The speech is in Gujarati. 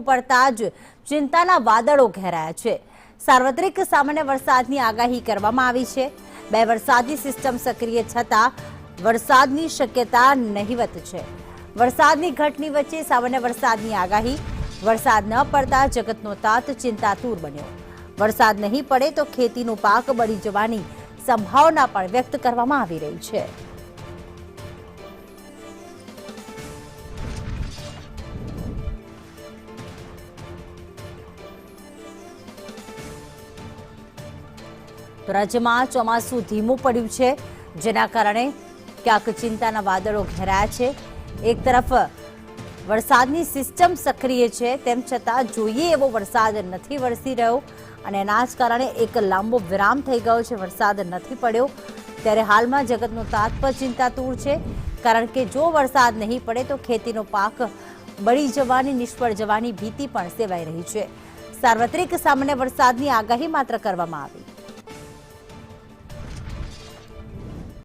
ધીમું પડતા જ ચિંતાના વાદળો ઘેરાયા છે। સાર્વત્રિક સામાન્ય વરસાદની આગાહી કરવામાં આવી છે। બે વરસાદી સિસ્ટમ સક્રિય છતાં વરસાદની શક્યતા નહિવત છે। વરસાદની ઘટની વચ્ચે સામાન્ય વરસાદની આગાહી। વરસાદ ન પડતા જગતનો તાત ચિંતાતુર બન્યો। વરસાદ નહીં પડે તો ખેતીનો પાક બળી જવાની સંભાવના પણ વ્યક્ત કરવામાં આવી રહી છે। તો રાજ્યમાં ચોમાસું ધીમું પડ્યું છે, જેના કારણે ક્યાંક ચિંતાના વાદળો ઘેરાયા છે। એક તરફ વરસાદની સિસ્ટમ સક્રિય છે, તેમ છતાં જોઈએ એવો વરસાદ નથી વરસી રહ્યો અને એના જ કારણે એક લાંબો વિરામ થઈ ગયો છે। વરસાદ નથી પડ્યો ત્યારે હાલમાં જગતનો તાત પર ચિંતાતુર છે, કારણ કે જો વરસાદ નહીં પડે તો ખેતીનો પાક બળી જવાની, નિષ્ફળ જવાની ભીતિ પણ સેવાઈ રહી છે। સાર્વત્રિક સામાન્ય વરસાદની આગાહી માત્ર કરવામાં આવી।